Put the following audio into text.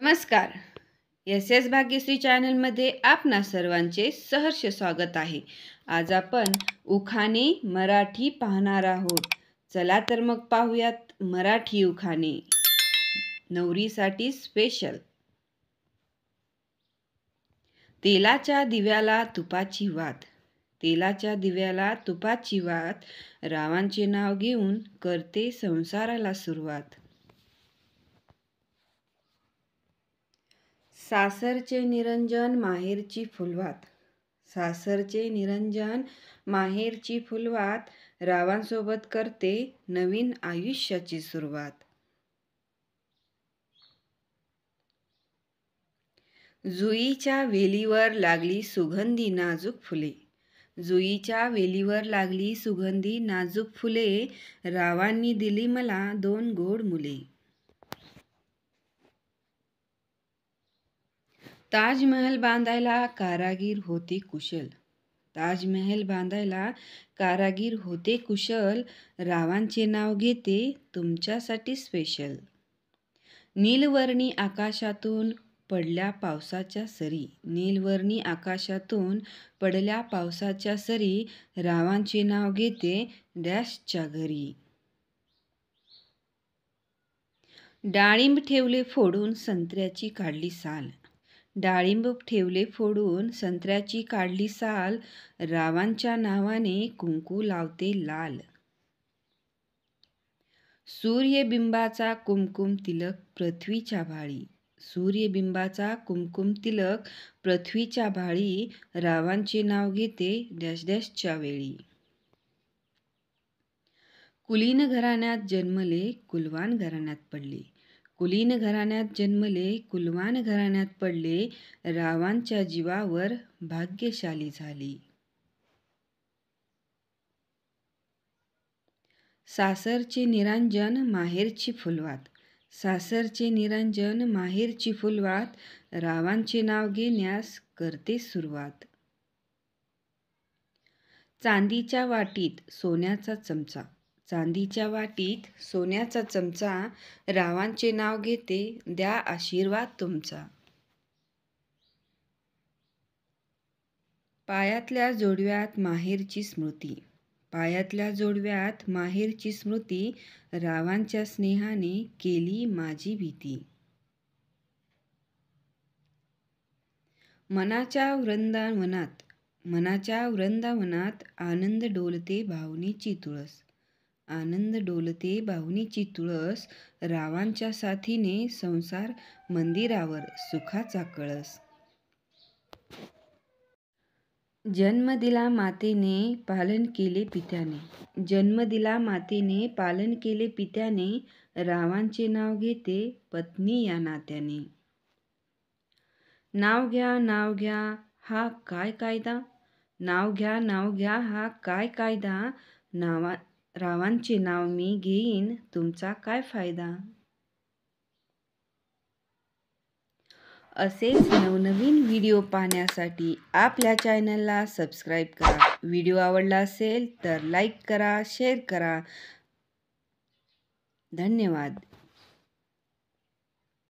नमस्कार. S S Bhagyashree चॅनलमध्ये आपणा सर्वांचे सहर्ष स्वागत आहे. आज आपण उखाणे मराठी पाहणार आहोत. चला तर मग पाहूयात मराठी उखाणे. नवरीसाठी स्पेशल. तेलाच्या दिव्याला तुपाची वात. तेलाच्या दिव्याला तुपाची वात. रावांचे नाव घेऊन करते संसाराला सुरुवात. सासरचे निरंजन माहेरची फुलवात. सासरचे निरंजन माहेरची फुलवात. रावांसोबत करते नवीन आयुष्याची सुरुवात. जुईच्या वेलीवर लागली सुगंधी नाजूक फुले. जुईच्या वेलीवर लागली सुगंधी नाजूक फुले. रावांनी दिली मला 2 गोड मुले. ताजमहल बांधायला कारागीर होते कुशल. ताजमहल बांधायला कारागीर होते कुशल. रावांचे नाव घेते तुमच्यासाठी स्पेशल. नीलवर्णी आकाशातून पडल्या पावसाच्या सरी. नीलवर्णी आकाशातून पडल्या पावसाच्या सरी. रावांचे नाव घेते डॅशच्या घरी. डाळिंब ठेवले फोडून संत्र्याची काढली साल. डाळिंब ठेवले फोडून संत्र्याची काढली साल. रावांच्या नावाने कुंकू लावते लाल. सूर्यबिंबाचा कुमकुम तिलक पृथ्वीच्या भाळी. सूर्यबिंबाचा कुमकुम तिलक पृथ्वीच्या भाळी. रावांचे नाव घेते डॅश डॅशच्या वेळी. कुलीन घराण्यात जन्मले कुलवान घराण्यात पडले. कुलीन घराण्यात जन्मले कुलवान घराण्यात पडले. रावांच्या जीवावर भाग्यशाली झाली. सासरचे निरंजन माहेरची फुलवात. सासरचे निरंजन माहेरची फुलवात. रावांचे नाव घेण्यास करते सुरुवात. चांदीच्या वाटीत सोन्याचा चमचा. चांदीच्या वाटीत सोन्याचा चमचा. रावांचे नाव घेते द्या आशीर्वाद तुमचा. पायातल्या जोडव्यात माहेरची स्मृती. पायातल्या जोडव्यात माहेरची स्मृती. रावांच्या स्नेहाने केली माझी भीती. मनाच्या वृंदावनात आनंद डोलते भावनेची तुळस. आनंद डोलते भावनेची तुळस. रावांच्या साथीने संसार मंदिरावर सुखाचा कळस. जन्म दिला मातेने पालन केले पित्याने. जन्म दिला मातेने पालन केले पित्याने. रावांचे नाव घेते पत्नी या नात्याने. नाव घ्या हा काय कायदा. नाव घ्या हा काय कायदा. रावांचे नाव मी घेईन तुमचा काय फायदा. असेच नवनवीन व्हिडिओ पाहण्यासाठी आपल्या चॅनलला सबस्क्राईब करा. व्हिडिओ आवडला असेल तर लाईक करा, शेअर करा. धन्यवाद.